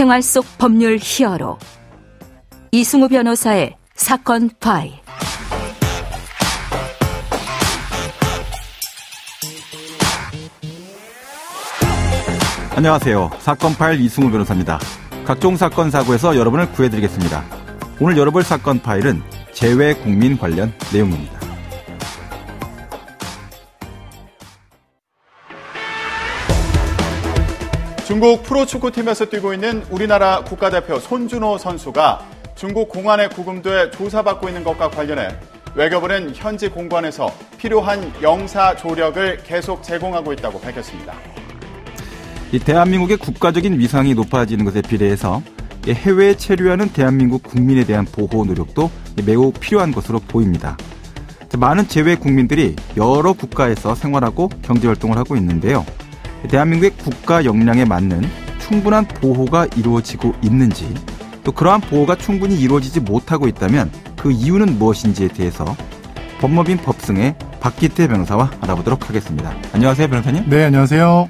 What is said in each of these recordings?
생활 속 법률 히어로 이승우 변호사의 사건 파일. 안녕하세요. 사건 파일 이승우 변호사입니다. 각종 사건 사고에서 여러분을 구해드리겠습니다. 오늘 열어볼 사건 파일은 재외 국민 관련 내용입니다. 중국 프로축구팀에서 뛰고 있는 우리나라 국가대표 손준호 선수가 중국 공안의 구금도에 조사받고 있는 것과 관련해 외교부는 현지 공관에서 필요한 영사 조력을 계속 제공하고 있다고 밝혔습니다. 이 대한민국의 국가적인 위상이 높아지는 것에 비례해서 해외에 체류하는 대한민국 국민에 대한 보호 노력도 매우 필요한 것으로 보입니다. 많은 재외 국민들이 여러 국가에서 생활하고 경제활동을 하고 있는데요. 대한민국의 국가 역량에 맞는 충분한 보호가 이루어지고 있는지, 또 그러한 보호가 충분히 이루어지지 못하고 있다면 그 이유는 무엇인지에 대해서 법무빈 법승의 박기태 변호사와 알아보도록 하겠습니다. 안녕하세요, 변호사님. 네, 안녕하세요.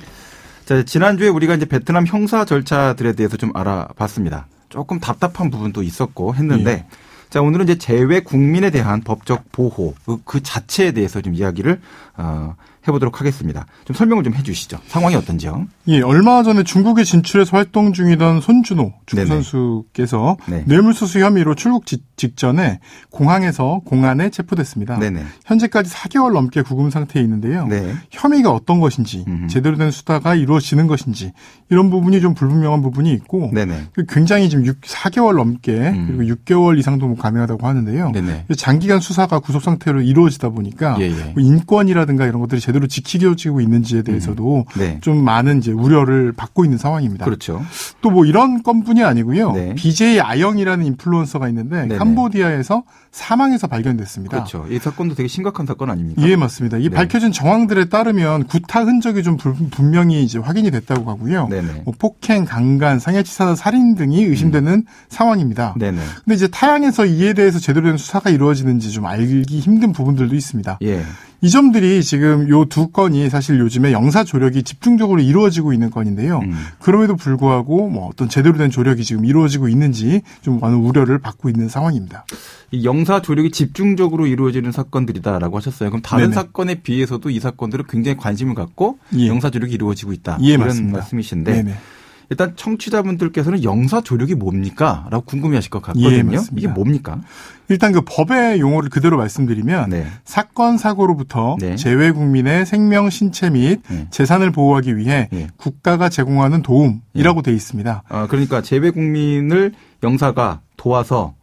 자, 지난주에 우리가 이제 베트남 형사 절차들에 대해서 좀 알아봤습니다. 조금 답답한 부분도 있었고 했는데, 자, 오늘은 이제 재외 국민에 대한 법적 보호, 그 자체에 대해서 좀 이야기를 해보도록 하겠습니다. 좀 설명을 좀 해주시죠. 상황이 어떤지요? 예, 얼마 전에 중국에 진출해서 활동 중이던 손준호 축구 선수께서 뇌물수수 혐의로 출국 직전에 공항에서 공안에 체포됐습니다. 네네. 현재까지 4개월 넘게 구금 상태에 있는데요. 네. 혐의가 어떤 것인지, 제대로 된 수사가 이루어지는 것인지 이런 부분이 좀 불분명한 부분이 있고, 네네. 굉장히 지금 4개월 넘게 그리고 6개월 이상도 가능하다고 하는데요. 네네. 장기간 수사가 구속 상태로 이루어지다 보니까 뭐 인권이라든가 이런 것들이 제대로 지키겨지고 있는지에 대해서도 좀 많은 이제 우려를 받고 있는 상황입니다. 그렇죠. 또 뭐 이런 건뿐이 아니고요. BJ 아영이라는 인플루언서가 있는데 캄보디아에서 사망해서 발견됐습니다. 그렇죠. 이 사건도 되게 심각한 사건 아닙니까? 예, 맞습니다. 이 밝혀진 정황들에 따르면 구타 흔적이 좀 분명히 이제 확인이 됐다고 하고요. 뭐 폭행, 강간, 상해치사, 살인 등이 의심되는 상황입니다. 근데 이제 타양에서 이에 대해서 제대로 된 수사가 이루어지는지 좀 알기 힘든 부분들도 있습니다. 예. 이 점들이 지금 요 두 건이 사실 요즘에 영사 조력이 집중적으로 이루어지고 있는 건인데요. 그럼에도 불구하고 뭐 어떤 제대로 된 조력이 지금 이루어지고 있는지 좀 많은 우려를 받고 있는 상황입니다. 이 영사 조력이 집중적으로 이루어지는 사건들이다라고 하셨어요. 그럼 다른 사건에 비해서도 이 사건들은 굉장히 관심을 갖고 영사 조력이 이루어지고 있다. 이런 맞습니다. 말씀이신데. 일단 청취자분들께서는 영사 조력이 뭡니까? 라고 궁금해하실 것 같거든요. 이게 뭡니까? 일단 그 법의 용어를 그대로 말씀드리면 사건 사고로부터 재외 국민의 생명, 신체 및 재산을 보호하기 위해 국가가 제공하는 도움이라고 돼 있습니다. 그러니까 재외 국민을 영사가 도와서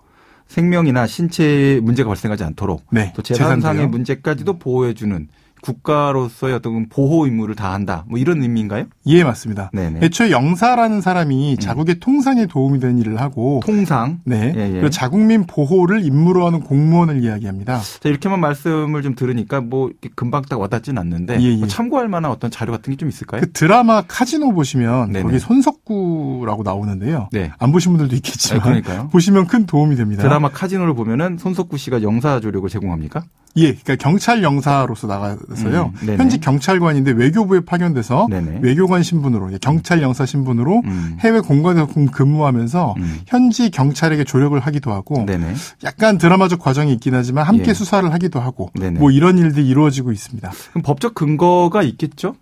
생명이나 신체에 문제가 발생하지 않도록 또 재산상의 문제까지도 보호해주는 국가로서의 어떤 보호 의무를 다한다. 뭐 이런 의미인가요? 예, 맞습니다. 네네. 애초에 영사라는 사람이 자국의 통상에 도움이 되는 일을 하고 통상? 네. 그리고 자국민 보호를 임무로 하는 공무원을 이야기합니다. 자, 이렇게만 말씀을 좀 들으니까 뭐 금방 딱 와닿지는 않는데 뭐 참고할 만한 어떤 자료 같은 게 좀 있을까요? 그 드라마 카지노 보시면 거기 손석구라고 나오는데요. 안 보신 분들도 있겠지만 그러니까요. 보시면 큰 도움이 됩니다. 드라마 카지노를 보면은 손석구 씨가 영사 조력을 제공합니까? 예, 그러니까 경찰 영사로서 나가서요. 현직 경찰관인데 외교부에 파견돼서 외교관 신분으로 경찰 영사 신분으로 해외 공관에서 근무하면서 현지 경찰에게 조력을 하기도 하고 약간 드라마적 과정이 있긴 하지만 함께 수사를 하기도 하고 뭐 이런 일들이 이루어지고 있습니다. 그럼 법적 근거가 있겠죠?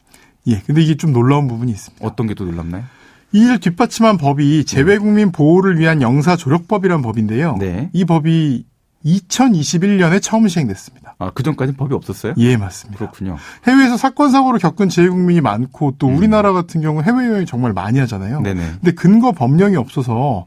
예, 근데 이게 좀 놀라운 부분이 있습니다. 어떤 게 또 놀랍나요? 이 일을 뒷받침한 법이 재외국민 보호를 위한 영사조력법이라는 법인데요. 이 법이 2021년에 처음 시행됐습니다. 그 전까지는 법이 없었어요? 예, 맞습니다. 그렇군요. 해외에서 사건 사고를 겪은 재외국민이 많고 또 우리나라 같은 경우 해외여행 정말 많이 하잖아요. 근데 근거 법령이 없어서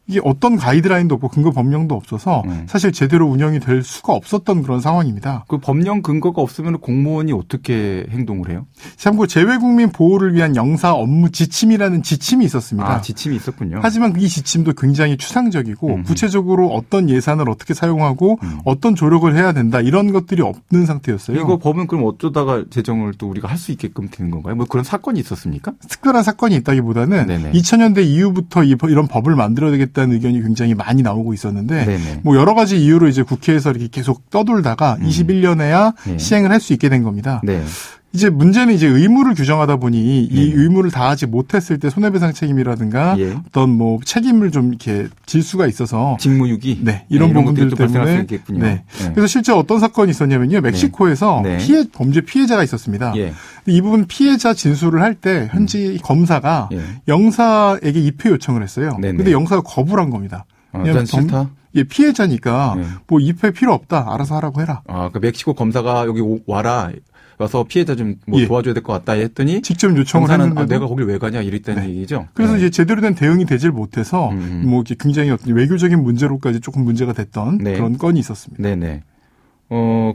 이게 어떤 가이드라인도 없고 근거 법령도 없어서 사실 제대로 운영이 될 수가 없었던 그런 상황입니다. 그 법령 근거가 없으면 공무원이 어떻게 행동을 해요? 참고 재외국민 보호를 위한 영사 업무 지침이라는 지침이 있었습니다. 지침이 있었군요. 하지만 이 지침도 굉장히 추상적이고 구체적으로 어떤 예산을 어떻게 사용하고 어떤 조력을 해야 된다 이런 것들이 없는 상태였어요. 이거 법은 그럼 어쩌다가 제정을 또 우리가 할 수 있게끔 되는 건가요? 뭐 그런 사건이 있었습니까? 특별한 사건이 있다기보다는 2000년대 이후부터 이런 법을 만들어야 되겠다는 의견이 굉장히 많이 나오고 있었는데 뭐 여러 가지 이유로 이제 국회에서 이렇게 계속 떠돌다가 21년에야 시행을 할 수 있게 된 겁니다. 이제 문제는 이제 의무를 규정하다 보니 이 의무를 다하지 못했을 때 손해배상 책임이라든가 어떤 뭐 책임을 좀 이렇게 질 수가 있어서 직무유기 이런 부분들 때문에 그래서 실제 어떤 사건이 있었냐면요. 멕시코에서 범죄 피해자가 있었습니다. 이 부분 피해자 진술을 할 때 현지 검사가 영사에게 입회 요청을 했어요. 근데 영사가 거부를 한 겁니다. 난 싫다. 피해자니까 뭐 입회 필요 없다. 알아서 하라고 해라. 그 멕시코 검사가 여기 와서 피해자 좀 뭐 도와줘야 될 것 같다 했더니 직접 요청을 했는데 내가 거길 왜 가냐 이랬다는 얘기죠. 그래서 이제 제대로 된 대응이 되질 못해서 뭐 이렇게 굉장히 어떤 외교적인 문제로까지 조금 문제가 됐던 그런 건이 있었습니다. 네네.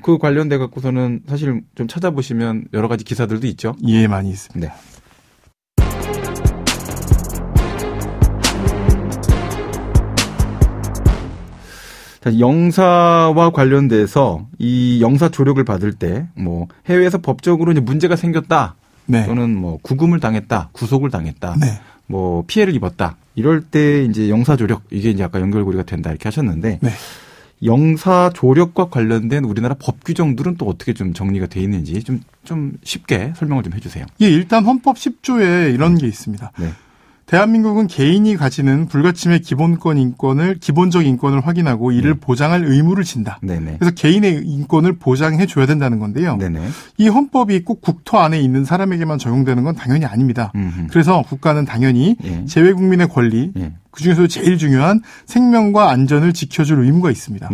그 관련돼 갖고서는 사실 좀 찾아보시면 여러 가지 기사들도 있죠. 예, 많이 있습니다. 네. 영사와 관련돼서 이 영사 조력을 받을 때 뭐 해외에서 법적으로 이제 문제가 생겼다. 또는 뭐 구금을 당했다, 구속을 당했다, 뭐 피해를 입었다. 이럴 때 이제 영사 조력 이게 이제 아까 연결고리가 된다 이렇게 하셨는데 영사 조력과 관련된 우리나라 법 규정들은 또 어떻게 좀 정리가 돼 있는지 좀 쉽게 설명을 좀 해주세요. 예, 일단 헌법 10조에 이런 게 있습니다. 대한민국은 개인이 가지는 불가침의 기본적 인권을 확인하고 이를 보장할 의무를 진다. 그래서 개인의 인권을 보장해 줘야 된다는 건데요. 이 헌법이 꼭 국토 안에 있는 사람에게만 적용되는 건 당연히 아닙니다. 그래서 국가는 당연히 재외 국민의 권리, 그중에서 제일 중요한 생명과 안전을 지켜줄 의무가 있습니다.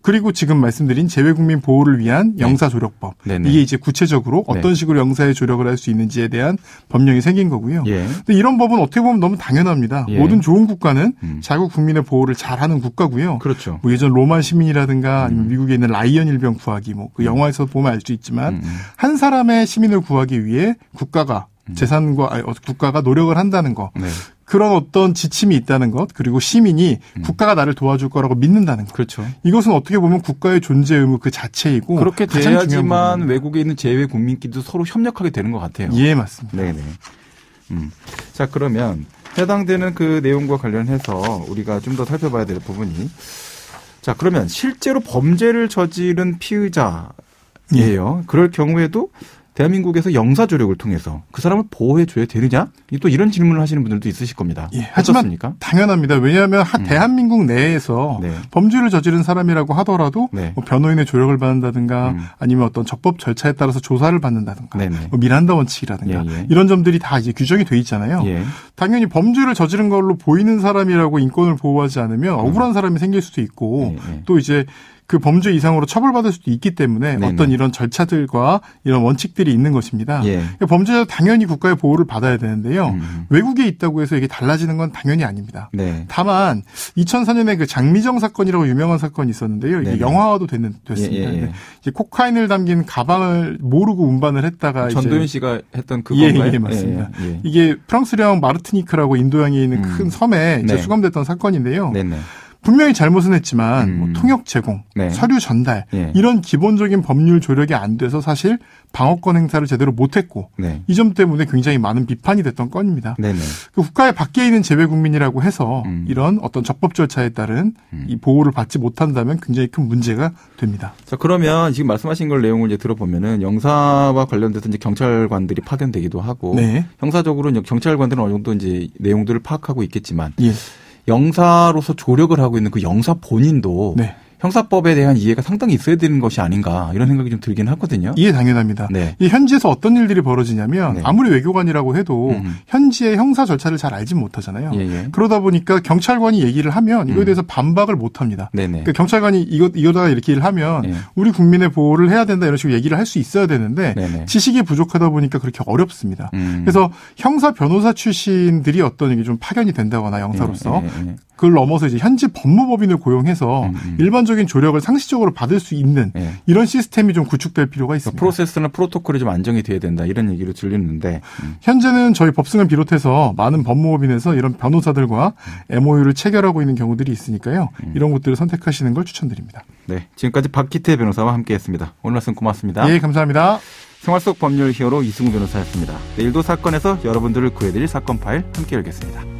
그리고 지금 말씀드린 재외국민 보호를 위한 영사조력법. 이게 이제 구체적으로 어떤 식으로 영사의 조력을 할 수 있는지에 대한 법령이 생긴 거고요. 근데 이런 법은 어떻게 보면 너무 당연합니다. 모든 좋은 국가는 자국 국민의 보호를 잘하는 국가고요. 그렇죠. 뭐 예전 로만 시민이라든가 아니면 미국에 있는 라이언 일병 구하기 뭐 그 영화에서 보면 알 수 있지만 한 사람의 시민을 구하기 위해 국가가 국가가 노력을 한다는 거. 그런 어떤 지침이 있다는 것, 그리고 시민이 국가가 나를 도와줄 거라고 믿는다는 것. 그렇죠. 이것은 어떻게 보면 국가의 존재 의무 그 자체이고. 그렇게 돼야지만 외국에 있는 재외 국민끼리도 서로 협력하게 되는 것 같아요. 예, 맞습니다. 네네. 자, 그러면 해당되는 그 내용과 관련해서 우리가 좀 더 살펴봐야 될 부분이. 자, 그러면 실제로 범죄를 저지른 피의자예요. 그럴 경우에도 대한민국에서 영사 조력을 통해서 그 사람을 보호해줘야 되느냐? 또 이런 질문을 하시는 분들도 있으실 겁니다. 하지만 어떻습니까? 당연합니다. 왜냐하면 대한민국 내에서 범죄를 저지른 사람이라고 하더라도 뭐 변호인의 조력을 받는다든가 아니면 어떤 적법 절차에 따라서 조사를 받는다든가 뭐 미란다 원칙이라든가 이런 점들이 다 이제 규정이 돼 있잖아요. 당연히 범죄를 저지른 걸로 보이는 사람이라고 인권을 보호하지 않으면 억울한 사람이 생길 수도 있고 또 이제 그 범죄 이상으로 처벌받을 수도 있기 때문에 어떤 이런 절차들과 이런 원칙들이 있는 것입니다. 범죄자도 당연히 국가의 보호를 받아야 되는데요. 외국에 있다고 해서 이게 달라지는 건 당연히 아닙니다. 다만 2004년에 그 장미정 사건이라고 유명한 사건이 있었는데요. 이게 영화화도 됐습니다. 이제 코카인을 담긴 가방을 모르고 운반을 했다가 전도연 씨가 했던 그건가요? 예, 맞습니다. 이게 프랑스령 마르티니크라고 인도양에 있는 큰 섬에 이제 수감됐던 사건인데요. 분명히 잘못은 했지만 뭐 통역 제공, 서류 전달 이런 기본적인 법률 조력이 안 돼서 사실 방어권 행사를 제대로 못했고 이 점 때문에 굉장히 많은 비판이 됐던 건입니다. 그 국가의 밖에 있는 재외 국민이라고 해서 이런 어떤 적법 절차에 따른 이 보호를 받지 못한다면 굉장히 큰 문제가 됩니다. 자, 그러면 지금 말씀하신 걸 내용을 이제 들어보면은 영사와 관련돼서 이제 경찰관들이 파견되기도 하고 형사적으로 이제 경찰관들은 어느 정도 이제 내용들을 파악하고 있겠지만. 영사로서 조력을 하고 있는 그 영사 본인도 형사법에 대한 이해가 상당히 있어야 되는 것이 아닌가 이런 생각이 좀 들긴 하거든요. 이해 당연합니다. 이 현지에서 어떤 일들이 벌어지냐면 아무리 외교관이라고 해도 현지의 형사 절차를 잘 알지 못하잖아요. 그러다 보니까 경찰관이 얘기를 하면 이거에 대해서 반박을 못합니다. 그러니까 경찰관이 이거다가 이렇게 일을 하면 우리 국민의 보호를 해야 된다 이런 식으로 얘기를 할 수 있어야 되는데 지식이 부족하다 보니까 그렇게 어렵습니다. 그래서 형사 변호사 출신들이 어떤 이게 좀 파견이 된다거나 영사로서 그걸 넘어서 이제 현지 법무법인을 고용해서 일반적인 조력을 상시적으로 받을 수 있는 이런 시스템이 좀 구축될 필요가 있습니다. 프로세스나 프로토콜이 좀 안정이 돼야 된다 이런 얘기를 들리는데 현재는 저희 법승을 비롯해서 많은 법무법인에서 이런 변호사들과 MOU를 체결하고 있는 경우들이 있으니까요. 이런 것들을 선택하시는 걸 추천드립니다. 네, 지금까지 박기태 변호사와 함께했습니다. 오늘 말씀 고맙습니다. 예, 감사합니다. 생활 속 법률 히어로 이승우 변호사였습니다. 내일도 사건에서 여러분들을 구해드릴 사건 파일 함께 열겠습니다.